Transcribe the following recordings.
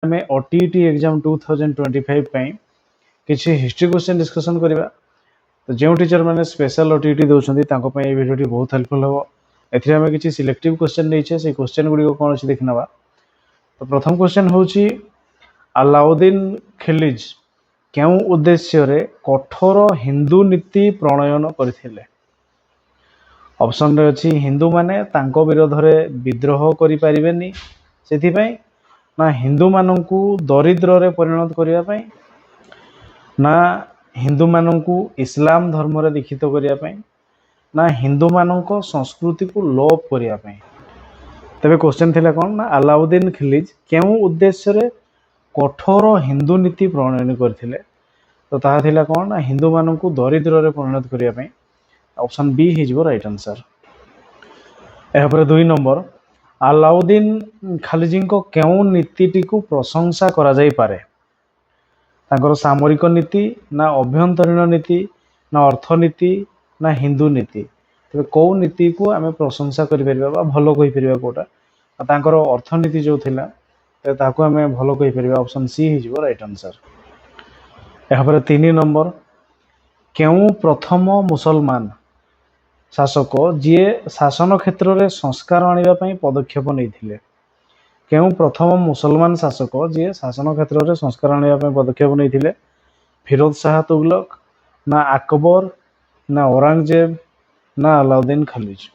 आम OTET exam 2025 किसी history question discussion करवा। तो जो टीचर मैंने स्पेशल ओटीईटी दौरान ये वीडियो बहुत हेल्पफुल हम। एम किसी सिलेक्टिव क्वेश्चन नहीं से क्वेश्चन गुड़िक कौन अच्छे देखी ना। तो प्रथम क्वेश्चन हूँ अलाउद्दीन खिलजी क्यों उद्देश्य रे कठोर हिंदू नीति प्रणयन करथिले। ऑप्शन रे अछि हिंदू माने तांको विरोध रे विद्रोह करि परिबेनी सेथिपई, ना हिंदू मानंकु दरिद्र रे परिणत करिया पई, ना हिंदू मानंकु इस्लाम धर्म रे दीक्षित करिया पई, ना हिंदू मानंको संस्कृति को लोप करिया पई। तबे क्वेश्चन थिला कोन ना अलाउद्दीन खिलजी क्यों उद्देश्य रे कठोर हिंदू नीति प्रणयन करथिले। तो ताहा थिला कोन ना हिंदू मानंकु दरिद्र रे परिणत करिया पई। ऑप्शन बी हिजबो राइट आंसर। एहापर 2 नंबर अलाउद्दीन खिलजी को क्यों नीति को प्रशंसा करा जाई पारे। तांकर सामरिक नीति, ना अभ्यंतरीण नीति, ना अर्थनीति, ना हिंदू नीति। तबे कौ नीति को आमे प्रशंसा करि परिबा बा भलो कहि परिबा कोटा। तांकर अर्थनीति जो थिला ताको आमे भलो कहि परिबा। ऑप्शन सी हिजबो राइट आंसर। एहापर 3 नंबर क्यों प्रथम मुसलमान शासक जी शासन क्षेत्र में संस्कार आनिबा पई पदक्षेप नहीं। क्यों प्रथम मुसलमान शासक जी शासन क्षेत्र में संस्कार आनिबा पई पदक्षेप नहीं। फिरोज शाह तुगलक, ना अकबर, ना औरंगजेब, ना अलाउद्दीन खिलजी।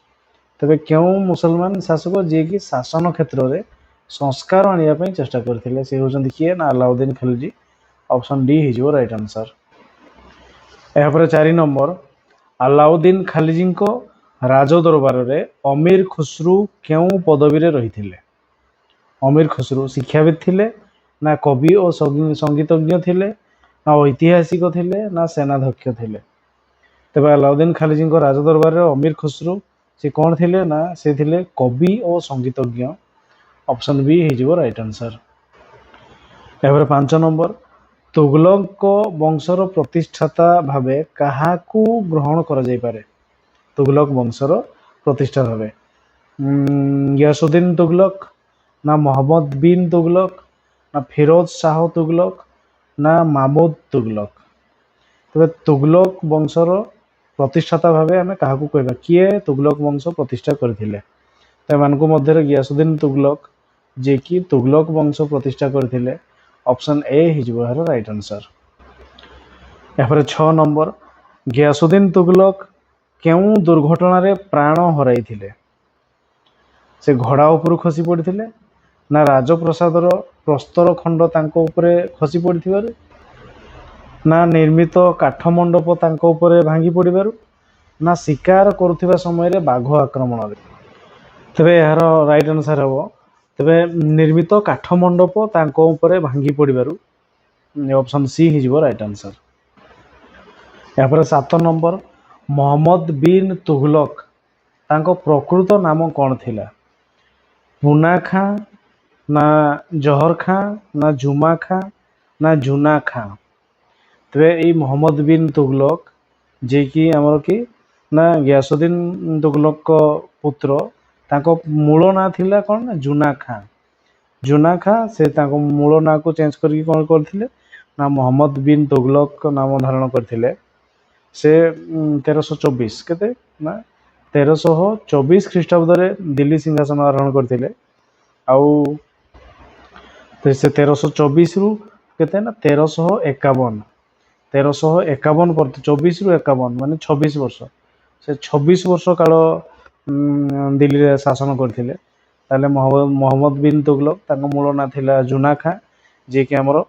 तबे क्यों मुसलमान शासक जी की शासन क्षेत्र में संस्कार आनिबा पई चेष्टा करथिले से होचंदी किए ना अलाउद्दीन खिलजी। ऑप्शन डी हिजबो राइट आंसर। एहापर 4 नंबर अलाउद्दीन खिलजी को राज दरबार रे अमीर खुसरू क्यों पदवी रे रही। अमीर खुसरू शिक्षाविद थिले, ना कवि और संगीतज्ञ थिले, ना ऐतिहासिक थिले, ना सेनाध्यक्ष थिले। तबे अलाउद्दीन खिलजी को राज दरबार रे अमीर खुसरू से कौन थिले ना से थिले कवि और संगीतज्ञ। ऑप्शन बी हिजबो राइट आंसर। एहापर 5 नंबर तुगलक वंशर प्रतिष्ठाता भावे काहाकू ग्रहण करा जाई पारे। तुगलक वंशर प्रतिष्ठा भावे गियासुद्दीन तुगलक, ना मोहम्मद बिन तुगलक, ना फिरोज शाह तुगलक, ना महमूद तुगलक। तबे तुगलक वंशर प्रतिष्ठाता भावे आमे काहाकू कहबा, किए तुगलक वंश प्रतिष्ठा करथिले। त मानकु मध्य गियासुद्दीन तुगलक जे कि तुगलक वंश प्रतिष्ठा करथिले। ऑप्शन ए हिजबो हर राइट आंसर। एहापर 6 नंबर गियासुद्दीन तुगलक क्यों दुर्घटना रे प्राण हराई थिले। से घोड़ा उपर खसी पड़थिले, ना राजप्रसादर प्रस्तर खंड तांको उपरे खसी पड़थिबारु, ना निर्मित काठ मंडप तांको उपरे भांगी पड़िबारु, ना शिकार करुथिबा समय रे बाघ आक्रमण रे। तबे यार राइट आंसर हबो तबे निर्मित काठ मंडप तांको उपरे भांगी पड़िबारु। ऑप्शन सी हिजबो राइट आंसर। यापर 7 नंबर मोहम्मद बिन तुगलक तांको प्रकृत नाम कौन थिला। पुना खां, ना जहर खां, ना जुमा खां, ना जुना खां। तबे ई मोहम्मद बिन तुगलक जे कि हमर कि ना गियासुद्दीन तुगलक को पुत्र तांको मूल ना थिला कौन ना जुना खां। जुना खां से तांको मूल ना को चेंज करके कौन करथिले ना मोहम्मद बिन तुगलक नाम धारण करथिले। से 1324 केते ना 1324 ख्रीष्टाब्द रे दिल्ली सिंहासन आरोहण करथिले। आउ तो से 1324 रु केते ना 1351 पर 24 रु 51 माने 26 वर्ष। से 26 वर्ष काल दिल्ली रे शासन करथिले। ताले मोहम्मद बिन तुगलक तांको मूल ना थिला जुना खां जे कि हमर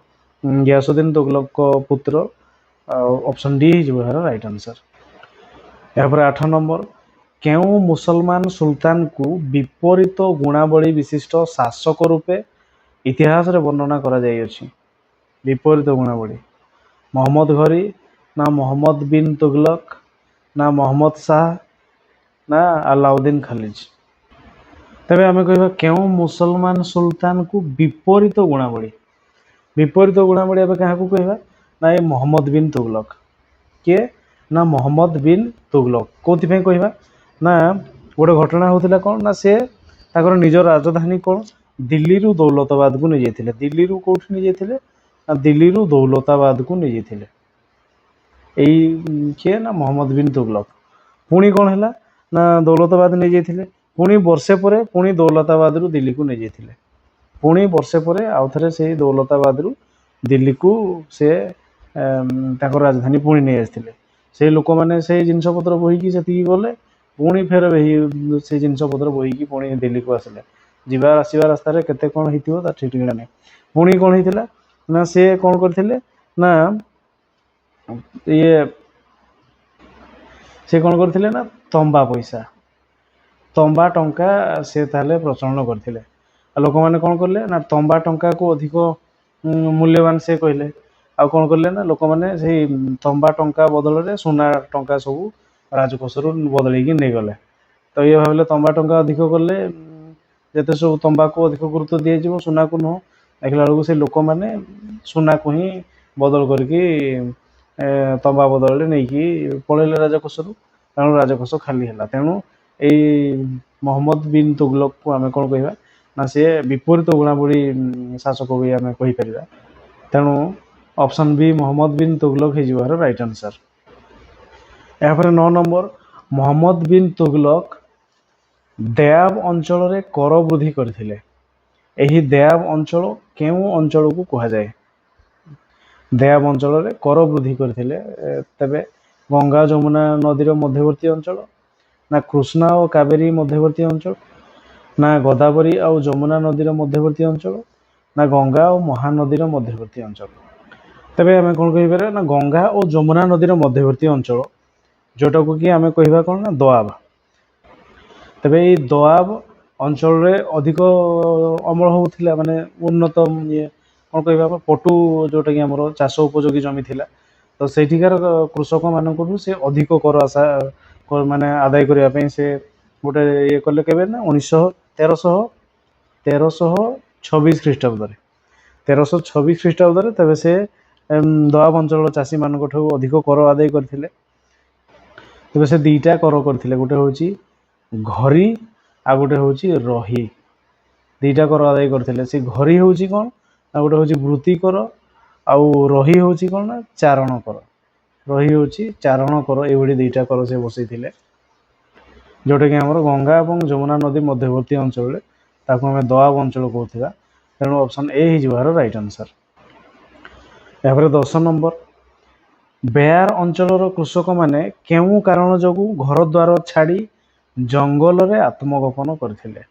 गियासुद्दीन तुगलक को पुत्र। ऑप्शन डी हिजबो हर राइट आंसर। यापर 8 नंबर क्यों मुसलमान सुल्तान को विपरीत गुणावली विशिष्ट शासक रूपे इतिहास रे वर्णना करा जाई अछि। विपरीत गुणावली मोहम्मद घोरी, ना मोहम्मद बिन तुगलक, ना मोहम्मद शाह, ना अलाउद्दीन खिलजी। तबे आमे कहबा क्यों मुसलमान सुल्तान को विपरीत गुणावली आबे काहाकू कहबा ना ये मोहम्मद बिन तुगलक। किए ना मोहम्मद बिन तुगलक कोथि कहबा ना गोटे घटना होतिला कौन ना से ताकर निज राजधानी कौन ଦିଲ୍ଲୀରୁ ଦୌଲତାବାଦକୁ ନେଇଯାଇଥିଲେ। ଦିଲ୍ଲୀରୁ କୋଉଠି ନେଇଯାଇଥିଲେ ନା ଦିଲ୍ଲୀରୁ ଦୌଲତାବାଦକୁ ନେଇଯାଇଥିଲେ। ଏଇ କିଏ ନା ମହମ୍ମଦ ବିନ୍ ତୁଗଲକ। ପୁଣି କ'ଣ ହେଲା ନା ଦୌଲତାବାଦ ନେଇଯାଇଥିଲେ, ପୁଣି ବର୍ଷେ ପରେ ପୁଣି ଦୌଲତାବାଦରୁ ଦିଲ୍ଲୀକୁ ନେଇଯାଇଥିଲେ। ପୁଣି ବର୍ଷେ ପରେ ଆଉ ଥରେ ସେଇ ଦୌଲତାବାଦରୁ ଦିଲ୍ଲୀକୁ ସେ ତାଙ୍କର ରାଜଧାନୀ ପୁଣି ନେଇ ଆସିଥିଲେ। ସେଇ ଲୋକମାନେ ସେଇ ଜିନିଷପତ୍ର ବୋହିକି ସେତିକି ଗଲେ, ପୁଣି ଫେର ସେଇ ଜିନିଷପତ୍ର ବୋହିକି ପୁଣି ଦିଲ୍ଲୀକୁ ଆସିଲେ। ଯିବା ଆସିବା ରାସ୍ତାରେ କେତେ କ'ଣ ହେଇଥିବ ତା ଠିକ୍ ଠିକଣା ନାହିଁ। ପୁଣି କ'ଣ ହେଇଥିଲା ନା ସେ କ'ଣ କରିଥିଲେ ନା ସେ କ'ଣ କରିଥିଲେ ନା ତମ୍ବା ପଇସା, ତମ୍ବା ଟଙ୍କା ସେ ତାହେଲେ ପ୍ରଚଳନ କରିଥିଲେ। ଆଉ ଲୋକମାନେ କ'ଣ କଲେ ନା ତମ୍ବା ଟଙ୍କାକୁ ଅଧିକ ମୂଲ୍ୟବାନ ସେ କହିଲେ। ଆଉ କ'ଣ କଲେ ନା ଲୋକମାନେ ସେଇ ତମ୍ବା ଟଙ୍କା ବଦଳରେ ସୁନା ଟଙ୍କା ସବୁ ରାଜକୋଷରୁ ବଦଳେଇକି ନେଇଗଲେ। ତ ଇଏ ଭାବିଲେ ତମ୍ବା ଟଙ୍କା ଅଧିକ କଲେ ଯେତେ ସବୁ ତମ୍ବାକୁ ଅଧିକ ଗୁରୁତ୍ୱ ଦିଆଯିବ, ସୁନାକୁ ନୁହଁ। ଦେଖିଲା ବେଳକୁ ସେ ଲୋକମାନେ ସୁନାକୁ ହିଁ ବଦଳ କରିକି ତମ୍ବା ବଦଳରେ ନେଇକି ପଳେଇଲେ ରାଜକୋଷରୁ। ତେଣୁ ରାଜକୋଷ ଖାଲି ହେଲା। ତେଣୁ ଏଇ ମହମ୍ମଦ ବିନ୍ ତୁଗଲକକୁ ଆମେ କ'ଣ କହିବା ନା ସେ ବିପରୀତ ଗୁଣାବଳୀ ଶାସକ ବି ଆମେ କହିପାରିବା। ତେଣୁ ଅପସନ୍ ବି ମହମ୍ମଦ ବିନ୍ ତୁଗଲକ ହେଇଯିବ ଏହାର ରାଇଟ୍ ଆନ୍ସର୍। ଏହାପରେ 9 ନମ୍ବର, ମହମ୍ମଦ ବିନ୍ ତୁଗଲକ ଦେୟାବ ଅଞ୍ଚଳରେ କର ବୃଦ୍ଧି କରିଥିଲେ। ଏହି ଦେୟାବ ଅଞ୍ଚଳ କେଉଁ ଅଞ୍ଚଳକୁ କୁହାଯାଏ? ଦେୟାବ ଅଞ୍ଚଳରେ କର ବୃଦ୍ଧି କରିଥିଲେ। ତେବେ ଗଙ୍ଗା ଯମୁନା ନଦୀର ମଧ୍ୟବର୍ତ୍ତୀ ଅଞ୍ଚଳ, ନା କୃଷ୍ଣା ଓ କାବେରୀ ମଧ୍ୟବର୍ତ୍ତୀ ଅଞ୍ଚଳ, ନା ଗୋଦାବରୀ ଆଉ ଯମୁନା ନଦୀର ମଧ୍ୟବର୍ତ୍ତୀ ଅଞ୍ଚଳ, ନା ଗଙ୍ଗା ଓ ମହାନଦୀର ମଧ୍ୟବର୍ତ୍ତୀ ଅଞ୍ଚଳ? ତେବେ ଆମେ କ'ଣ କହିପାରିବା ନା ଗଙ୍ଗା ଓ ଯମୁନା ନଦୀର ମଧ୍ୟବର୍ତ୍ତୀ ଅଞ୍ଚଳ, ଯେଉଁଟାକୁ କି ଆମେ କହିବା କ'ଣ ନା ଦୋଆବ। ତେବେ ଏଇ ଦୋଆବ ଅଞ୍ଚଳରେ ଅଧିକ ଅମଳ ହେଉଥିଲା, ମାନେ ଉନ୍ନତ କ'ଣ କହିବା ପଟୁ, ଯେଉଁଟାକି ଆମର ଚାଷ ଉପଯୋଗୀ ଜମି ଥିଲା। ତ ସେଇଠିକାର କୃଷକମାନଙ୍କଠୁ ସେ ଅଧିକ କର ମାନେ ଆଦାୟ କରିବା ପାଇଁ ସେ ଗୋଟେ ଇଏ କଲେ। କେବେ ନା 1326 ଖ୍ରୀଷ୍ଟାବ୍ଦରେ 1326 ଖ୍ରୀଷ୍ଟାବ୍ଦରେ ତେବେ ସେ ଦୋଆବ ଅଞ୍ଚଳର ଚାଷୀମାନଙ୍କଠୁ ଅଧିକ କର ଆଦାୟ କରିଥିଲେ। ତେବେ ସେ ଦୁଇଟା କର କରିଥିଲେ, ଗୋଟେ ହେଉଛି ଘରି ଆଉ ଗୋଟେ ହେଉଛି ରହି। ଦୁଇଟା କର ଆଦାୟ କରିଥିଲେ। ସେ ଘରି ହେଉଛି କ'ଣ ନା ଗୋଟେ ହେଉଛି ବୃତ୍ତି କର, ଆଉ ରହି ହେଉଛି କ'ଣ ନା ଚାରଣ କର। ରହି ହେଉଛି ଚାରଣ କର। ଏଇଭଳି ଦୁଇଟା କର ସେ ବସେଇଥିଲେ, ଯେଉଁଟାକି ଆମର ଗଙ୍ଗା ଏବଂ ଯମୁନା ନଦୀ ମଧ୍ୟବର୍ତ୍ତୀ ଅଞ୍ଚଳରେ, ତାକୁ ଆମେ ଦୋଆବ ଅଞ୍ଚଳ କହୁଥିବା। ତେଣୁ ଅପସନ୍ ଏ ହେଇଯିବ ଏହାର ରାଇଟ୍ ଆନ୍ସର୍। ଏହାପରେ 10 ନମ୍ବର, ବେୟାର ଅଞ୍ଚଳର କୃଷକମାନେ କେଉଁ କାରଣ ଯୋଗୁଁ ଘରଦ୍ୱାର ଛାଡ଼ି ଜଙ୍ଗଲରେ ଆତ୍ମଗୋପନ କରିଥିଲେ?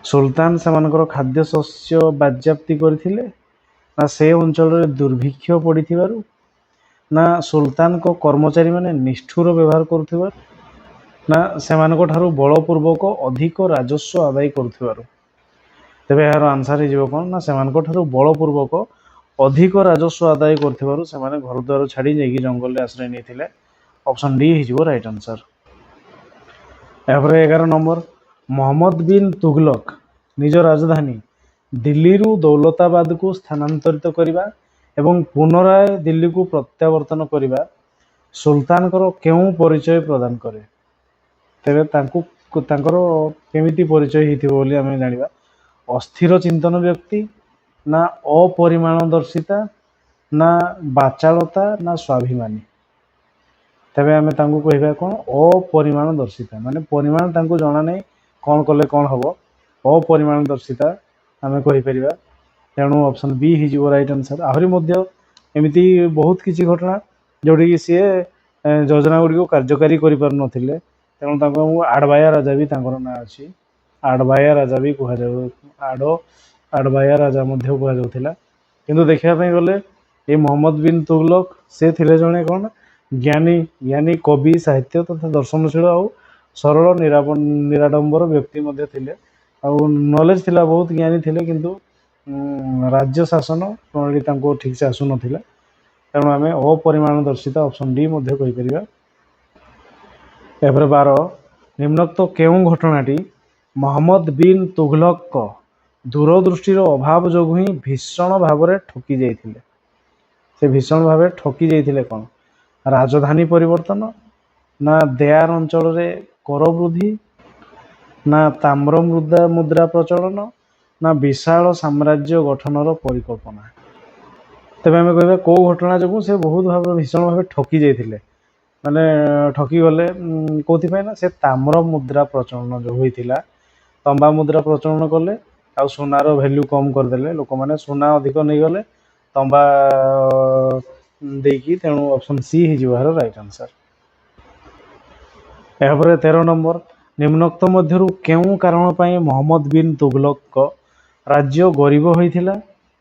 ସୁଲତାନ ସେମାନଙ୍କର ଖାଦ୍ୟଶସ୍ୟ ବାଜ୍ୟାପ୍ତି କରିଥିଲେ, ନା ସେ ଅଞ୍ଚଳରେ ଦୁର୍ଭିକ୍ଷ ପଡ଼ିଥିବାରୁ, ନା ସୁଲତାନଙ୍କ କର୍ମଚାରୀମାନେ ନିଷ୍ଠୁର ବ୍ୟବହାର କରୁଥିବାରୁ, ନା ସେମାନଙ୍କ ଠାରୁ ବଳପୂର୍ବକ ଅଧିକ ରାଜସ୍ୱ ଆଦାୟ କରୁଥିବାରୁ? ତେବେ ଏହାର ଆନ୍ସର୍ ହେଇଯିବ କ'ଣ ନା ସେମାନଙ୍କ ଠାରୁ ବଳପୂର୍ବକ ଅଧିକ ରାଜସ୍ୱ ଆଦାୟ କରୁଥିବାରୁ ସେମାନେ ଘରଦ୍ୱାର ଛାଡ଼ି ଯାଇକି ଜଙ୍ଗଲରେ ଆଶ୍ରୟ ନେଇଥିଲେ। ଅପସନ୍ ଡି ହେଇଯିବ ରାଇଟ୍ ଆନ୍ସର୍। ଏହାପରେ 11 ନମ୍ବର, ମହମ୍ମଦ ବିନ୍ ତୁଗଲକ ନିଜ ରାଜଧାନୀ ଦିଲ୍ଲୀରୁ ଦୌଲତାବାଦକୁ ସ୍ଥାନାନ୍ତରିତ କରିବା ଏବଂ ପୁନରାୟ ଦିଲ୍ଲୀକୁ ପ୍ରତ୍ୟାବର୍ତ୍ତନ କରିବା ସୁଲତାନଙ୍କର କେଉଁ ପରିଚୟ ପ୍ରଦାନ କରେ? ତେବେ ତାଙ୍କର କେମିତି ପରିଚୟ ହେଇଥିବ ବୋଲି ଆମେ ଜାଣିବା। ଅସ୍ଥିର ଚିନ୍ତନ ବ୍ୟକ୍ତି, ନା ଅପରିମାଣଦର୍ଶିତା, ନା ବାଚାଳତା, ନା ସ୍ୱାଭିମାନୀ? ତେବେ ଆମେ ତାଙ୍କୁ କହିବା କ'ଣ ଅପରିମାଣଦର୍ଶିତା, ମାନେ ପରିମାଣ ତାଙ୍କୁ ଜଣା ନାହିଁ, କ'ଣ କଲେ କ'ଣ ହେବ, ଅପରିମାଣଦର୍ଶିତା ଆମେ କହିପାରିବା। ତେଣୁ ଅପସନ୍ ବି ହେଇଯିବ ରାଇଟ୍ ଆନ୍ସର୍। ଆହୁରି ମଧ୍ୟ ଏମିତି ବହୁତ କିଛି ଘଟଣା ଯେଉଁଠିକି ସିଏ ଯୋଜନା ଗୁଡ଼ିକୁ କାର୍ଯ୍ୟକାରୀ କରିପାରୁନଥିଲେ। ତେଣୁ ତାଙ୍କୁ ଆଡ଼ବାୟା ରାଜା ବି ତାଙ୍କର ନାଁ ଅଛି। ଆଡ଼ବାୟା ରାଜା ବି କୁହାଯାଉ, ଆଡ଼ବାୟା ରାଜା ମଧ୍ୟ କୁହାଯାଉଥିଲା। କିନ୍ତୁ ଦେଖିବା ପାଇଁ ଗଲେ ଏଇ ମହମ୍ମଦ ବିନ୍ ତୁଗଲକ ସେ ଥିଲେ ଜଣେ କ'ଣ ଜ୍ଞାନୀ କବି, ସାହିତ୍ୟ ତଥା ଦର୍ଶନଶୀଳ ଆଉ ସରଳ ନିରାଡ଼ମ୍ବର ବ୍ୟକ୍ତି ମଧ୍ୟ ଥିଲେ। ଆଉ ନଲେଜ ଥିଲା, ବହୁତ ଜ୍ଞାନୀ ଥିଲେ, କିନ୍ତୁ ରାଜ୍ୟ ଶାସନ ପ୍ରଣାଳୀ ତାଙ୍କୁ ଠିକ୍ସେ ଆସୁନଥିଲା। ତେଣୁ ଆମେ ଅପରିମାଣଦର୍ଶିତା ଅପସନ୍ ଡି ମଧ୍ୟ କହିପାରିବା। ଏହାପରେ 12, ନିମ୍ନୋକ୍ତ କେଉଁ ଘଟଣାଟି ମହମ୍ମଦ ବିନ୍ ତୁଗଲକଙ୍କ ଦୂରଦୃଷ୍ଟିର ଅଭାବ ଯୋଗୁଁ ହିଁ ଭୀଷଣ ଭାବରେ ଠକି ଯାଇଥିଲେ? ସେ ଭୀଷଣ ଭାବେ ଠକି ଯାଇଥିଲେ କ'ଣ? ରାଜଧାନୀ ପରିବର୍ତ୍ତନ, ନା ଦେୟାର ଅଞ୍ଚଳରେ କର ବୃଦ୍ଧି, ନା ତାମ୍ର ମୁଦ୍ରା ପ୍ରଚଳନ, ନା ବିଶାଳ ସାମ୍ରାଜ୍ୟ ଗଠନର ପରିକଳ୍ପନା। ତେବେ ଆମେ କହିବା କେଉଁ ଘଟଣା ଯୋଗୁଁ ସେ ବହୁତ ଭାବରେ ଭୀଷଣ ଭାବେ ଠକି ଯାଇଥିଲେ, ମାନେ ଠକି ଗଲେ କେଉଁଥିପାଇଁ ନା ସେ ତାମ୍ର ମୁଦ୍ରା ପ୍ରଚଳନ ଯେଉଁ ହୋଇଥିଲା। ତମ୍ବା ମୁଦ୍ରା ପ୍ରଚଳନ କଲେ ଆଉ ସୁନାର ଭ୍ୟାଲ୍ୟୁ କମ୍ କରିଦେଲେ, ଲୋକମାନେ ସୁନା ଅଧିକ ନେଇଗଲେ ତମ୍ବା ଦେଇକି, ତେଣୁ ଅପସନ୍ ସି ହେଇଯିବ ଏହାର ରାଇଟ୍ ଆନ୍ସର୍। ଏହାପରେ 13 ନମ୍ବର, ନିମ୍ନୋକ୍ତ ମଧ୍ୟରୁ କେଉଁ କାରଣ ପାଇଁ ମହମ୍ମଦ ବିନ୍ ତୁଗଲକଙ୍କ ରାଜ୍ୟ ଗରିବ ହୋଇଥିଲା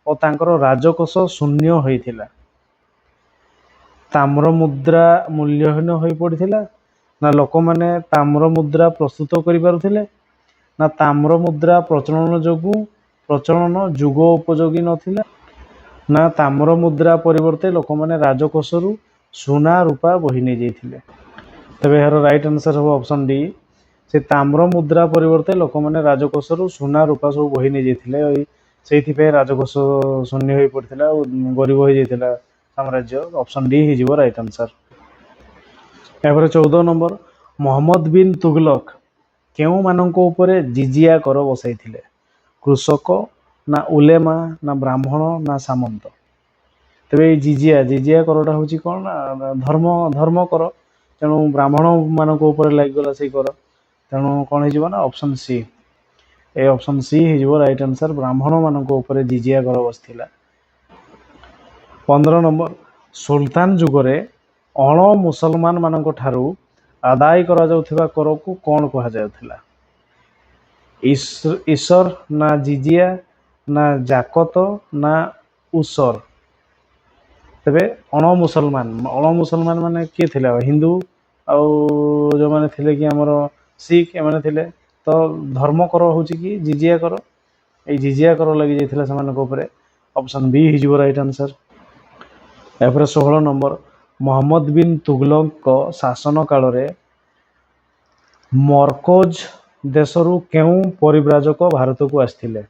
ଓ ତାଙ୍କର ରାଜକୋଷ ଶୂନ୍ୟ ହୋଇଥିଲା? ତାମ୍ର ମୁଦ୍ରା ମୂଲ୍ୟହୀନ ହୋଇପଡ଼ିଥିଲା, ନା ଲୋକମାନେ ତାମ୍ର ମୁଦ୍ରା ପ୍ରସ୍ତୁତ କରିପାରୁଥିଲେ, ନା ତାମ୍ର ମୁଦ୍ରା ପ୍ରଚଳନ ଯୁଗ ଉପଯୋଗୀ ନଥିଲା, ନା ତାମ୍ର ମୁଦ୍ରା ପରିବର୍ତ୍ତେ ଲୋକମାନେ ରାଜକୋଷରୁ ସୁନା ରୂପା ବୋହି ନେଇଯାଇଥିଲେ? ତେବେ ଏହାର ରାଇଟ୍ ଆନ୍ସର୍ ହେବ ଅପସନ୍ ଡି। ସେ ତାମ୍ର ମୁଦ୍ରା ପରିବର୍ତ୍ତେ ଲୋକମାନେ ରାଜକୋଷରୁ ସୁନା ରୂପା ସବୁ ବୋହି ନେଇଯାଇଥିଲେ, ସେଇଥିପାଇଁ ରାଜକୋଷ ଶୂନ୍ୟ ହୋଇପଡ଼ିଥିଲା ଆଉ ଗରିବ ହୋଇଯାଇଥିଲା ସାମ୍ରାଜ୍ୟ। ଅପସନ୍ ଡି ହେଇଯିବ ରାଇଟ୍ ଆନ୍ସର୍। ଏହାପରେ 14 ନମ୍ବର, ମହମ୍ମଦ ବିନ୍ ତୁଗଲକ କେଉଁମାନଙ୍କ ଉପରେ ଜିଜିଆ କର ବସାଇଥିଲେ? କୃଷକ, ନା ଉଲେମା, ନା ବ୍ରାହ୍ମଣ, ନା ସାମନ୍ତ? ତେବେ ଏଇ ଜିଜିଆ କରଟା ହେଉଛି କ'ଣ ନା ଧର୍ମ କର, ତେଣୁ ବ୍ରାହ୍ମଣ ମାନଙ୍କ ଉପରେ ଲାଗିଗଲା ସେଇ କର, ତେଣୁ କ'ଣ ହେଇଯିବ ନା ଅପସନ୍ ସି। ଏ ଅପସନ୍ ସି ହେଇଯିବ ରାଇଟ୍ ଆନ୍ସର୍, ବ୍ରାହ୍ମଣ ମାନଙ୍କ ଉପରେ ଜିଜିଆ କର ବସିଥିଲା। 15 ନମ୍ବର, ସୁଲତାନ ଯୁଗରେ ଅଣ ମୁସଲମାନ ମାନଙ୍କ ଠାରୁ ଆଦାୟ କରାଯାଉଥିବା କରକୁ କ'ଣ କୁହାଯାଉଥିଲା? ଇସର, ନା ଜିଜିଆ, ନା ଜାକତ, ନା ଉସର? ତେବେ ଅଣ ମୁସଲମାନ ମାନେ କିଏ ଥିଲେ? ହିନ୍ଦୁ ଆଉ ଯେଉଁମାନେ ଥିଲେ କି ଆମର ଶିଖ, ଏମାନେ ଥିଲେ। ତ ଧର୍ମ କର ହେଉଛି କି ଜିଜିଆ କର, ଏଇ ଜିଜିଆ କର ଲାଗିଯାଇଥିଲା ସେମାନଙ୍କ ଉପରେ। ଅପସନ୍ ବି ହେଇଯିବ ରାଇଟ୍ ଆନ୍ସର୍। ଏହାପରେ 16 ନମ୍ବର, ମହମ୍ମଦ ବିନ୍ ତୁଗଲକଙ୍କ ଶାସନ କାଳରେ ମରକୋଜ ଦେଶରୁ କେଉଁ ପରିବ୍ରାଜକ ଭାରତକୁ ଆସିଥିଲେ?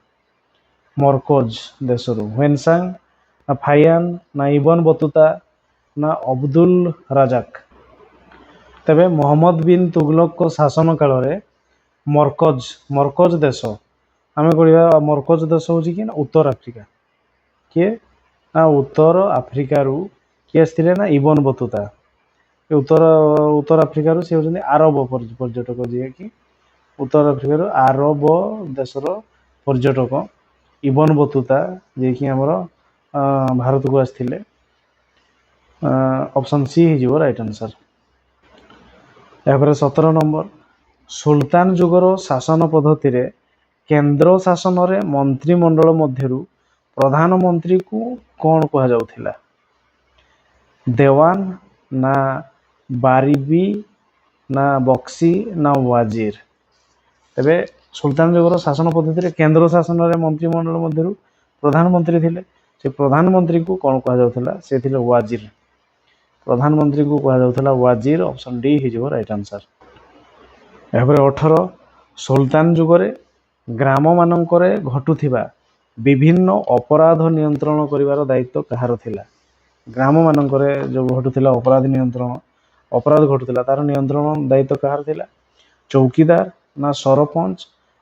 ମରକୋଜ ଦେଶରୁ ହ୍ୱେନ୍ସାଂ, ନା ଫାଇୟାନ, ନା ଇବନ ବତୁତା, ନା ଅବଦୁଲ ରାଜାକ? ତେବେ ମହମ୍ମଦ ବିନ୍ ତୁଗଲକଙ୍କ ଶାସନ କାଳରେ ମରକୋଜ ଦେଶ, ଆମେ କହିବା ମରକୋଜ ଦେଶ ହେଉଛି କି ନା ଉତ୍ତର ଆଫ୍ରିକା। କିଏ? ନା ଉତ୍ତର ଆଫ୍ରିକାରୁ କିଏ ଆସିଥିଲେ? ନା ଇବନ ବତୁତା। ଉତ୍ତର ଆଫ୍ରିକାରୁ ସେ ହେଉଛନ୍ତି ଆରବ ପର୍ଯ୍ୟଟକ, ଯିଏକି ଉତ୍ତର ଆଫ୍ରିକାରୁ ଆରବ ଦେଶର ପର୍ଯ୍ୟଟକ ଇବନ ବତୁତା, ଯିଏକି ଆମର ଭାରତକୁ ଆସିଥିଲେ। ଅପସନ୍ ସି ହେଇଯିବ ରାଇଟ୍ ଆନ୍ସର୍। ଏହାପରେ 17 ନମ୍ବର, ସୁଲତାନ ଯୁଗର ଶାସନ ପଦ୍ଧତିରେ କେନ୍ଦ୍ର ଶାସନରେ ମନ୍ତ୍ରିମଣ୍ଡଳ ମଧ୍ୟରୁ ପ୍ରଧାନମନ୍ତ୍ରୀକୁ କ'ଣ କୁହାଯାଉଥିଲା? ଦେୱାନ, ନା ବାରିବି, ନା ବକ୍ସି, ନା ୱାଜିର? ତେବେ ସୁଲତାନ ଯୁଗର ଶାସନ ପଦ୍ଧତିରେ କେନ୍ଦ୍ର ଶାସନରେ ମନ୍ତ୍ରିମଣ୍ଡଳ ମଧ୍ୟରୁ ପ୍ରଧାନମନ୍ତ୍ରୀ ଥିଲେ, ସେ ପ୍ରଧାନମନ୍ତ୍ରୀକୁ କ'ଣ କୁହାଯାଉଥିଲା? ସେ ଥିଲେ ୱାଜିର। ପ୍ରଧାନମନ୍ତ୍ରୀକୁ କୁହାଯାଉଥିଲା ୱାଜିର। ଅପସନ୍ ଡି ହେଇଯିବ ରାଇଟ୍ ଆନ୍ସର୍। ଏହାପରେ 18, ସୁଲତାନ ଯୁଗରେ ଗ୍ରାମମାନଙ୍କରେ ଘଟୁଥିବା ବିଭିନ୍ନ ଅପରାଧ ନିୟନ୍ତ୍ରଣ କରିବାର ଦାୟିତ୍ୱ କାହାର ଥିଲା? ଗ୍ରାମମାନଙ୍କରେ ଯେଉଁ ଘଟୁଥିଲା ଅପରାଧ ଘଟୁଥିଲା, ତାର ନିୟନ୍ତ୍ରଣ ଦାୟିତ୍ୱ କାହାର ଥିଲା? ଚୌକିଦାର, ନା ସରପଞ୍ଚ,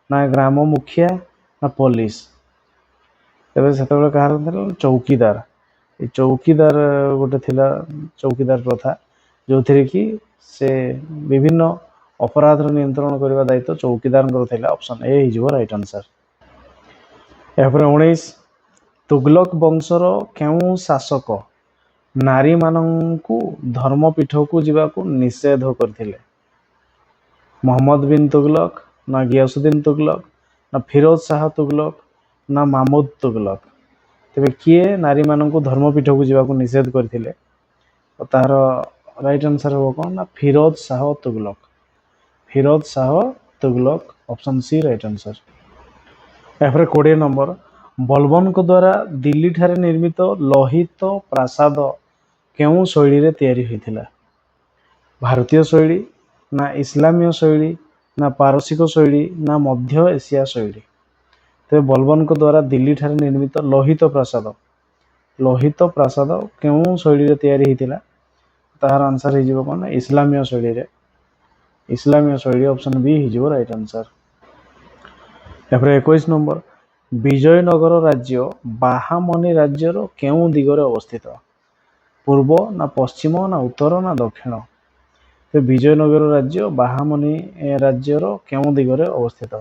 ନା ଗ୍ରାମ ମୁଖିଆ, ନା ପୋଲିସ? ତେବେ ସେତେବେଳେ କାହାର ଥିଲା? ଚୌକିଦାର। ଏ ଚୌକିଦାର ଗୋଟେ ଥିଲା, ଚୌକିଦାର ପ୍ରଥା, ଯେଉଁଥିରେ କି ସେ ବିଭିନ୍ନ ଅପରାଧର ନିୟନ୍ତ୍ରଣ କରିବା ଦାୟିତ୍ୱ ଚୌକିଦାରଙ୍କର ଥିଲା। ଅପସନ୍ ଏ ହେଇଯିବ ରାଇଟ୍ ଆନ୍ସର୍। ଏହାପରେ 19, ତୁଗଲକ ବଂଶର କେଉଁ ଶାସକ ନାରୀମାନଙ୍କୁ ଧର୍ମପୀଠକୁ ଯିବାକୁ ନିଷେଧ କରିଥିଲେ? ମହମ୍ମଦ ବିନ୍ ତୁଗଲକ, ନା ଗିୟାସୁଦ୍ଦିନ ତୁଗଲକ, ନା ଫିରୋଜ ଶାହ ତୁଗଲକ, ନା ମାମୁଦ ତୁଗଲକ? ତେବେ କିଏ ନାରୀମାନଙ୍କୁ ଧର୍ମପୀଠକୁ ଯିବାକୁ ନିଷେଧ କରିଥିଲେ? ତାହାର ରାଇଟ୍ ଆନ୍ସର୍ ହେବ କ'ଣ? ନା Firoz Shah Tughlaq. Firoz Shah Tughlaq. Option C right answer. ଏହାପରେ 20 ନମ୍ବର, ବଲବନଙ୍କ ଦ୍ୱାରା ଦିଲ୍ଲୀ ଠାରେ ନିର୍ମିତ ଲୋହିତ ପ୍ରାସାଦ କେଉଁ ଶୈଳୀରେ ତିଆରି ହୋଇଥିଲା? ଭାରତୀୟ ଶୈଳୀ, ନା ଇସଲାମୀୟ ଶୈଳୀ, ନା ପାରସିକ ଶୈଳୀ, ନା ମଧ୍ୟ ଏସିଆ ଶୈଳୀ? ତେବେ ବଲବନଙ୍କ ଦ୍ୱାରା ଦିଲ୍ଲୀ ଠାରେ ନିର୍ମିତ ଲୋହିତ ପ୍ରାସାଦ କେଉଁ ଶୈଳୀରେ ତିଆରି ହୋଇଥିଲା? ତାହାର ଆନ୍ସର୍ ହେଇଯିବ କ'ଣ? ଇସଲାମୀୟ ଶୈଳୀରେ। ଇସଲାମୀୟ ଶୈଳୀ। ଅପସନ୍ ବି ହେଇଯିବ ରାଇଟ୍ ଆନ୍ସର୍। एपर 21 नंबर विजयनगर राज्य बाहामनी राज्यर केउं दिगरे अवस्थित पूर्व ना पश्चिम ना उत्तर ना दक्षिण तो विजयनगर राज्य बाहामनी राज्यर केउं दिगरे अवस्थित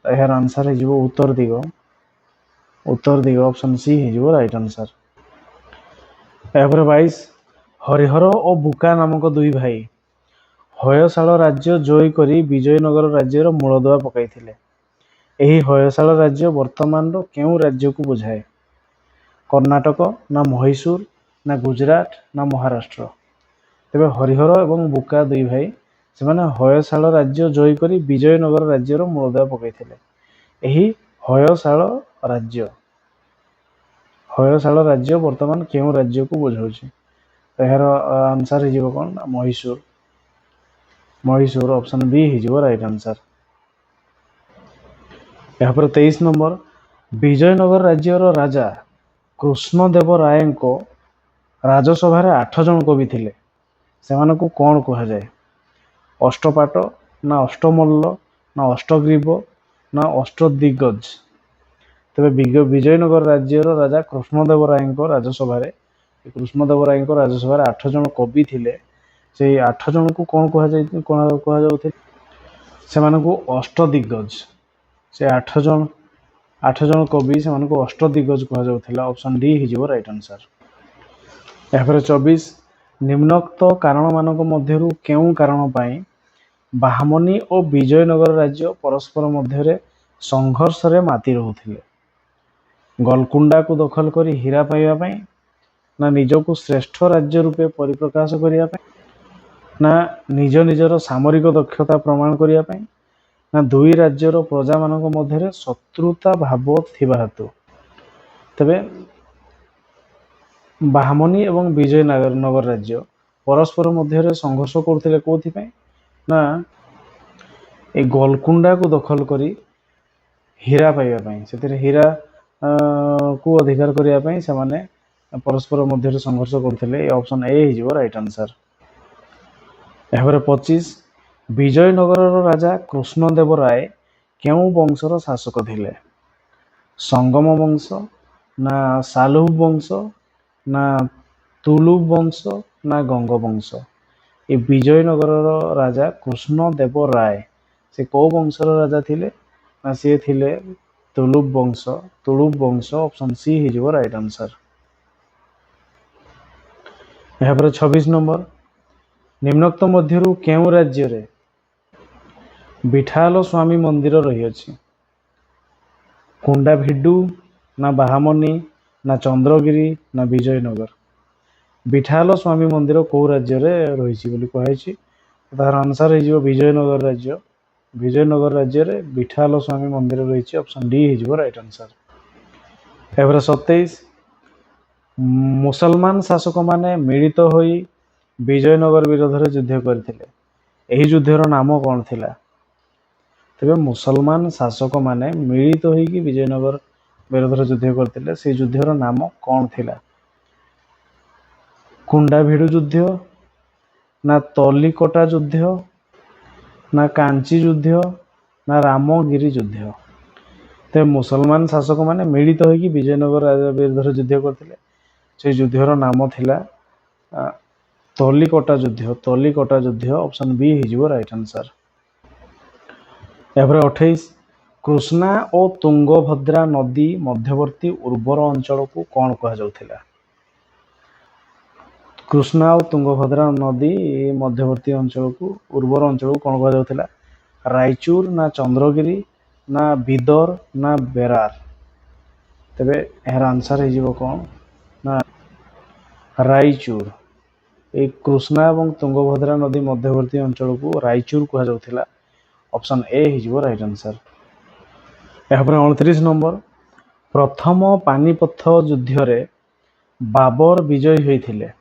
यार आंसर है उत्तर दिग ऑप्शन सी है राइट आंसर। यापर 22 हरिहर और बुका नामक दुई भाई हयशाल राज्य जय करी विजयनगर राज्यर मूलदुआ पकाइथिले एही हयशाल राज्य वर्तमान केउं राज्य को बुझाए कर्णाटक ना मैसूर ना गुजरात ना महाराष्ट्र तेबे हरिहर एवं बुका दुई भाई से हयशाल राज्य जय करी विजयनगर राज्यर मूलदुआ पकाइथिले एही हयशाल राज्य वर्तमान केउं राज्य को बुझाउछि यार आंसर हो कौन मैसूर ऑप्शन बी हो राइट आंसर। यहाँ पर 23 नंबर विजयनगर राज्यर राजा कृष्णदेव राय राजसभा 8 जन कवि थिले से कौन कह जाए अष्टपाट ना अष्टमल्ल ना अष्टग्रीव ना अष्टदिग्गज तेरे विजयनगर राज्यर राजा कृष्णदेव राय राजसभा 8 जन कवि थिले से 8 जन को कौन कह अष्टदिग्गज से 8 जन कवि से अष्टदिग्गज कहुला ऑप्शन डी हो राइट आंसर। यहाँ 24 निम्नोक्त कारण मानक मध्यरु केउं कारण पाई बाहामनी और विजयनगर राज्य परस्पर मध्य संघर्ष रे माती रहुथिले गोलकुंडा को दखल करी हीरा पाइबा पाई ना निजको श्रेष्ठ राज्य रूपे परिप्रकाश करिया पाई ना निज निजर सामरिक दक्षता प्रमाण करिया पाई ना दुई राज्यर प्रजा मानक मध्य शत्रुता भाव थिबा हेतु तेबे बाहामनी एवं विजयनगर राज्य परस्पर मध्य संघर्ष करथिले कोथि पाई ना ए गोलकुंडा को दखल करी हीरा पाइबा पाई सेतिरे हीरा को अधिकार करिया पाई से माने परस्पर मध्य संघर्ष करथिले ऑप्शन ए हो राइट आंसर। यहाँ 25 विजयनगर राजा कृष्णदेव राय केउं वंशर शासक थिले संगम वंश ना सालुब वंश ना तुलुब वंश ना गंग वंश ये विजयनगर राजा कृष्णदेव राय से कौ वंशर राजा थिले ना सी थिले तुलुब वंश ऑप्शन सी हो राइट आंसर। यहाँ 26 नंबर निम्नोक्त मध्यरु केउं राज्य रे विठाल स्वामी मंदिर रही अछि कुंडाभिडु ना बाहामनी ना चंद्रगिरी ना विजयनगर विठाल स्वामी मंदिर कौ राज्य रे रही बोली कहुछि तार आंसर हो विजयनगर राज्य रे विठाल स्वामी मंदिर रही ऑप्शन डी हो राइट आंसर। एवरे 27 मुसलमान शासक माने मिलित होई विजयनगर विरोध रे युद्ध करथिले एही युद्धर नाम कौन थिला तेबे मुसलमान शासक माने मिलित होई विजयनगर विरोध रे युद्ध करथिले से युद्धर नाम कौन थिला कुंडाभिडु युद्ध ना तलिकोटा युद्ध ना कांची युद्ध ना रामगिरी युद्ध ते मुसलमान शासक माने मिलित होई विजयनगर विरोध रे युद्ध करथिले से युद्धर नाम थिला तलिकोटा युद्ध ऑप्शन बी हो राइट आंसर। यहाँ 28 कृष्णा और तुंगभद्रा नदी मध्यवर्ती उर्वर अंचल को कौन कह जाउथिला कृष्णा और तुंगभद्रा नदी मध्यवर्ती अंचल को उर्वर अंचल को कौन कह जाउथिला रायचूर ना चंद्रगिरी ना बिदर ना बेरार तेबे यार आंसर हो कौन ना रायचूर एक कृष्णा और तुंगभद्रा नदी मध्यवर्ती अंचल को रायचूर कह जाउथिला ऑप्शन ए हो राइट आंसर। यहाँ 29 नंबर प्रथम पानीपथ युद्ध रे बाबर विजयी होइथिले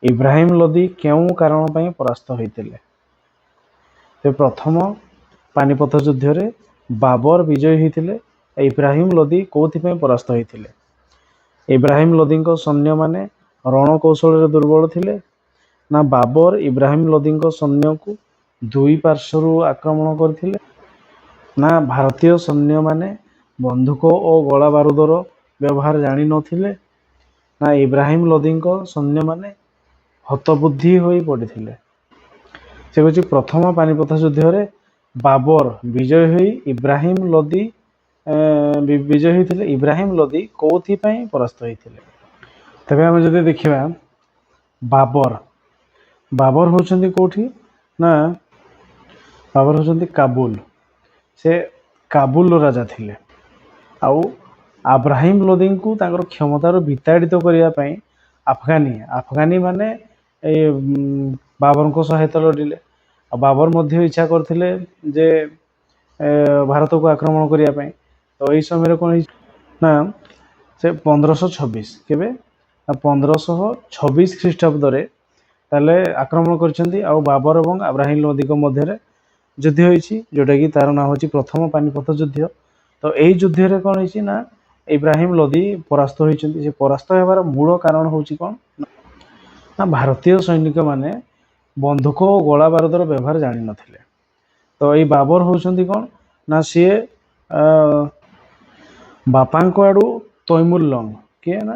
इब्राहिम लोदी केउं कारण पई परास्त होइथिले ते प्रथम पानीपथ युद्ध रे बाबर विजयी होइथिले इब्राहिम लोदी कोथि पई परास्त होइथिले इब्राहिम लोदी सैन्य माने रणकौशल दुर्बल थिले ना बाबर इब्राहिम लोदी सैन्य को दुई पार्श्वर आक्रमण करथिले ନା ଭାରତୀୟ ସୈନ୍ୟମାନେ ବନ୍ଧୁକ ଓ ଗୋଳା ବାରୁଦର ବ୍ୟବହାର ଜାଣିନଥିଲେ, ନା ଇବ୍ରାହିମ ଲୋଦିଙ୍କ ସୈନ୍ୟମାନେ ହତବୁଦ୍ଧି ହୋଇ ପଡ଼ିଥିଲେ। ସେ କହୁଛି ପ୍ରଥମ ପାନିପଥ ଯୁଦ୍ଧରେ ବାବର ବିଜୟ ହୋଇ ଇବ୍ରାହିମ ଲୋଦି ବିଜୟ ହୋଇଥିଲେ। ଇବ୍ରାହିମ ଲୋଦି କୋଉଥିପାଇଁ ପରାସ୍ତ ହୋଇଥିଲେ? ତେବେ ଆମେ ଯଦି ଦେଖିବା ବାବର ହେଉଛନ୍ତି କୋଉଠି ନା ବାବର ହେଉଛନ୍ତି କାବୁଲ। ସେ କାବୁଲର ରାଜା ଥିଲେ। ଆଉ ଆବ୍ରାହିମ ଲୋଦିଙ୍କୁ ତାଙ୍କର କ୍ଷମତାରୁ ବିତାଡ଼ିତ କରିବା ପାଇଁ ଆଫଗାନୀ ମାନେ ଏଇ ବାବରଙ୍କ ସହାୟତା ଲୋଡ଼ିଲେ। ଆଉ ବାବର ମଧ୍ୟ ଇଚ୍ଛା କରିଥିଲେ ଯେ ଭାରତକୁ ଆକ୍ରମଣ କରିବା ପାଇଁ। ତ ଏଇ ସମୟରେ କ'ଣ ହେଇଛି ନା ସେ 1526 କେବେ ନା 1526 ଖ୍ରୀଷ୍ଟାବ୍ଦରେ ତାହେଲେ ଆକ୍ରମଣ କରିଛନ୍ତି। ଆଉ ବାବର ଏବଂ ଆବ୍ରାହିମ ଲୋଦିଙ୍କ ମଧ୍ୟରେ ଯୁଦ୍ଧ ହୋଇଛି, ଯେଉଁଟାକି ତାର ନାଁ ହେଉଛି ପ୍ରଥମ ପାନିପଥ ଯୁଦ୍ଧ। ତ ଏଇ ଯୁଦ୍ଧରେ କ'ଣ ହେଇଛି ନା ଇବ୍ରାହିମ ଲୋଦି ପରାସ୍ତ ହୋଇଛନ୍ତି। ସେ ପରାସ୍ତ ହେବାର ମୂଳ କାରଣ ହେଉଛି କ'ଣ ନା ଭାରତୀୟ ସୈନିକମାନେ ବନ୍ଧୁକ ଓ ଗୋଳା ବାରୁଦର ବ୍ୟବହାର ଜାଣିନଥିଲେ। ତ ଏଇ ବାବର ହେଉଛନ୍ତି କ'ଣ ନା ସିଏ ବାପାଙ୍କ ଆଡ଼ୁ ତୈମୁରଲଙ୍ଗ, କିଏ ନା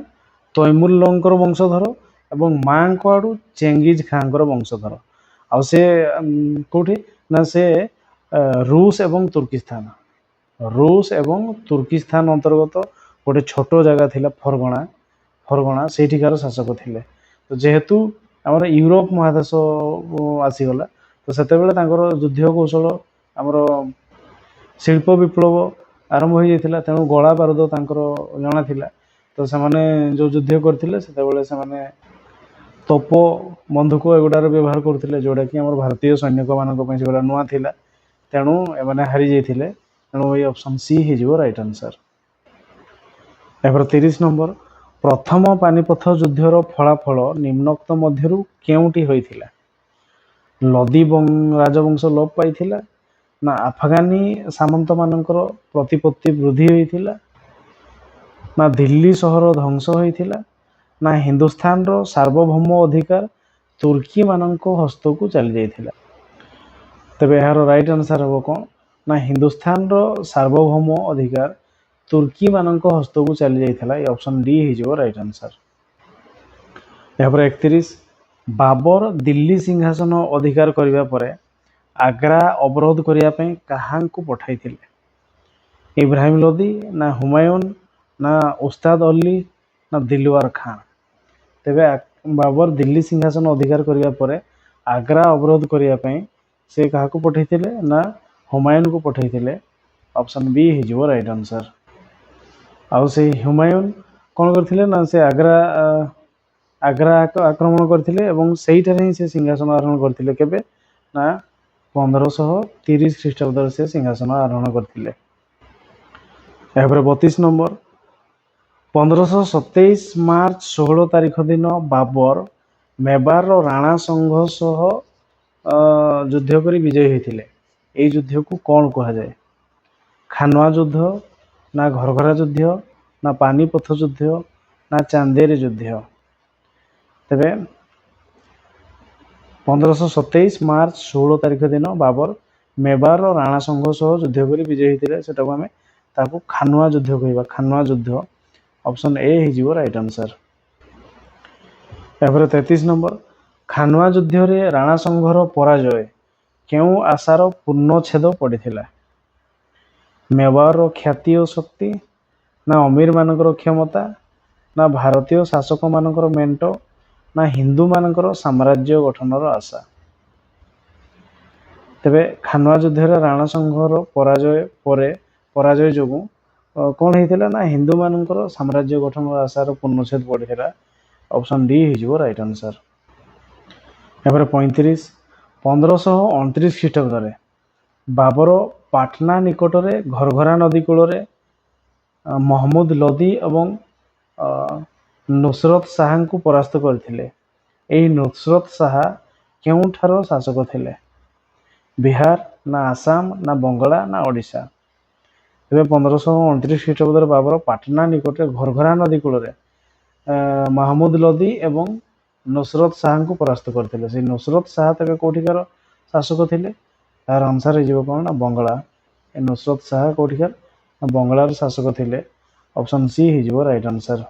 ତୈମୁରଲଙ୍ଗଙ୍କର ବଂଶଧର ଏବଂ ମାଙ୍କ ଆଡ଼ୁ ଚେଙ୍ଗିଜ ଖାଁଙ୍କର ବଂଶଧର। ଆଉ ସେ କୋଉଠି ନା ସେ ରୁଷ ଏବଂ ତୁର୍କିସ୍ତାନ ଅନ୍ତର୍ଗତ ଗୋଟେ ଛୋଟ ଜାଗା ଥିଲା ଫରଗଣା ସେଇଠିକାର ଶାସକ ଥିଲେ। ତ ଯେହେତୁ ଆମର ୟୁରୋପ ମହାଦେଶ ଆସିଗଲା, ତ ସେତେବେଳେ ତାଙ୍କର ଯୁଦ୍ଧ କୌଶଳ ଆମର ଶିଳ୍ପ ବିପ୍ଳବ ଆରମ୍ଭ ହୋଇଯାଇଥିଲା। ତେଣୁ ଗୋଳା ବାରୁଦ ତାଙ୍କର ଜଣା ଥିଲା। ତ ସେମାନେ ଯେଉଁ ଯୁଦ୍ଧ କରିଥିଲେ ସେତେବେଳେ ସେମାନେ ତୋପ ବନ୍ଧୁକ ଏଗୁଡ଼ାର ବ୍ୟବହାର କରୁଥିଲେ, ଯେଉଁଟାକି ଆମର ଭାରତୀୟ ସୈନିକମାନଙ୍କ ପାଇଁ ସେଗୁଡ଼ା ନୂଆ ଥିଲା। ତେଣୁ ଏମାନେ ହାରି ଯାଇଥିଲେ। ତେଣୁ ଏଇ ଅପସନ୍ ସି ହେଇଯିବ ରାଇଟ୍ ଆନ୍ସର୍। ଏହାର 30 ନମ୍ବର ପ୍ରଥମ ପାନିପଥ ଯୁଦ୍ଧର ଫଳାଫଳ ନିମ୍ନୋକ୍ତ ମଧ୍ୟରୁ କେଉଁଟି ହୋଇଥିଲା? ଲୋଦି ରାଜବଂଶ ଲୋପ ପାଇଥିଲା, ନା ଆଫଗାନୀ ସାମନ୍ତମାନଙ୍କର ପ୍ରତିପତ୍ତି ବୃଦ୍ଧି ହୋଇଥିଲା, ନା ଦିଲ୍ଲୀ ସହର ଧ୍ୱଂସ ହୋଇଥିଲା, ନା ହିନ୍ଦୁସ୍ତାନର ସାର୍ବଭୌମ ଅଧିକାର ତୁର୍କୀମାନଙ୍କ ହସ୍ତକୁ ଚାଲିଯାଇଥିଲା? ତେବେ ଏହାର ରାଇଟ୍ ଆନ୍ସର୍ ହେବ କ'ଣ ନା ହିନ୍ଦୁସ୍ତାନର ସାର୍ବଭୌମ ଅଧିକାର ତୁର୍କୀମାନଙ୍କ ହସ୍ତକୁ ଚାଲିଯାଇଥିଲା। ଏ ଅପସନ୍ ଡି ହେଇଯିବ ରାଇଟ୍ ଆନ୍ସର୍। ଏହାପରେ 31 ବାବର ଦିଲ୍ଲୀ ସିଂହାସନ ଅଧିକାର କରିବା ପରେ ଆଗ୍ରା ଅବରୋଧ କରିବା ପାଇଁ କାହାଙ୍କୁ ପଠାଇଥିଲେ? ଇବ୍ରାହିମ ଲୋଦି, ନା ହୁମାୟୁନ, ନା ଉସ୍ତାଦ ଅଲି, ନା ଦିଲୱାର ଖାଁ? ତେବେ ବାବର ଦିଲ୍ଲୀ ସିଂହାସନ ଅଧିକାର କରିବା ପରେ ଆଗ୍ରା ଅବରୋଧ କରିବା ପାଇଁ ସେ କାହାକୁ ପଠାଇଥିଲେ? ନା ହୁମାୟୁନକୁ ପଠାଇଥିଲେ। ଅପସନ୍ ବି ହେଇଯିବ ରାଇଟ୍ ଆନ୍ସର୍। ଆଉ ସେଇ ହୁମାୟୁନ କ'ଣ କରିଥିଲେ ନା ସେ ଆଗ୍ରା ଆକ୍ରମଣ କରିଥିଲେ ଏବଂ ସେଇଠାରେ ହିଁ ସେ ସିଂହାସନ ଆରୋହଣ କରିଥିଲେ। କେବେ ନା 1530 ଖ୍ରୀଷ୍ଟାବ୍ଦରେ ସେ ସିଂହାସନ ଆରୋହଣ କରିଥିଲେ। ଏହାପରେ 32 ନମ୍ବର 1527 ମାର୍ଚ୍ଚ 16 ତାରିଖ ଦିନ ବାବର ମେବାରର ରାଣା ସଂଘ ସହ ଯୁଦ୍ଧ କରି ବିଜୟୀ ହୋଇଥିଲେ। ଏହି ଯୁଦ୍ଧକୁ କ'ଣ କୁହାଯାଏ? ଖାନୱା ଯୁଦ୍ଧ, ନା ଘରଘରା ଯୁଦ୍ଧ, ନା ପାନିପଥ ଯୁଦ୍ଧ, ନା ଚାନ୍ଦେରୀ ଯୁଦ୍ଧ? ତେବେ 1527 ମାର୍ଚ୍ଚ 16 ତାରିଖ ଦିନ ବାବର ମେବାରର ରାଣା ସଂଘ ସହ ଯୁଦ୍ଧ କରି ବିଜୟୀ ହୋଇଥିଲେ। ସେଟାକୁ ଆମେ ତାକୁ ଖାନୱା ଯୁଦ୍ଧ କହିବା, ଖାନୱା ଯୁଦ୍ଧ। ଅପସନ୍ ଏ ହେଇଯିବ ରାଇଟ୍ ଆନ୍ସର୍। ଏହାପରେ 33 ନମ୍ବର ଖାନୱା ଯୁଦ୍ଧରେ ରାଣା ସଂଘର ପରାଜୟ କେଉଁ ଆଶାର ପୂର୍ଣ୍ଣଚ୍ଛେଦ ପଡ଼ିଥିଲା? ମେବାରର ଖ୍ୟାତି ଓ ଶକ୍ତି, ନା ଅମୀରମାନଙ୍କର କ୍ଷମତା, ନା ଭାରତୀୟ ଶାସକମାନଙ୍କର ମେଣ୍ଟ, ନା ହିନ୍ଦୁମାନଙ୍କର ସାମ୍ରାଜ୍ୟ ଗଠନର ଆଶା? ତେବେ ଖାନୱା ଯୁଦ୍ଧରେ ରାଣା ସଂଘର ପରାଜୟ ଯୋଗୁଁ କ'ଣ ହେଇଥିଲା ନା ହିନ୍ଦୁମାନଙ୍କର ସାମ୍ରାଜ୍ୟ ଗଠନର ଆଶାର ପୂର୍ଣ୍ଣଚ୍ଛେଦ ପଡ଼ିଥିଲା। ଅପସନ୍ ଡି ହେଇଯିବ ରାଇଟ୍ ଆନ୍ସର୍। ଏହାପରେ 35 1529 ଖ୍ରୀଷ୍ଟାବ୍ଦରେ ବାବର ପାଟନା ନିକଟରେ ଘରଘରା ନଦୀ କୂଳରେ ମହମୁଦ ଲୋଦି ଏବଂ ନୁସରତ ଶାହାଙ୍କୁ ପରାସ୍ତ କରିଥିଲେ। ଏହି ନୁସରତ ଶାହା କେଉଁଠାର ଶାସକ ଥିଲେ? ବିହାର, ନା ଆସାମ, ନା ବଙ୍ଗଳା, ନା ଓଡ଼ିଶା? ତେବେ 1529 ଖ୍ରୀଷ୍ଟାବ୍ଦରେ ବାବର ପାଟନା ନିକଟରେ ଘରଘରା ନଦୀ କୂଳରେ ମହମୁଦ ଲୋଦି ଏବଂ ନୁସରତ ଶାହାଙ୍କୁ ପରାସ୍ତ କରିଥିଲେ। ସେଇ ନୁସରତ ଶାହା ତେବେ କୋଉଠିକାର ଶାସକ ଥିଲେ? ତାର ଆନ୍ସର୍ ହେଇଯିବ କ'ଣ ନା ବଙ୍ଗଳା। नुसरत शाह कोठिकार बंगलार शासक थिले ऑप्शन सी हिजबो राइट आंसर।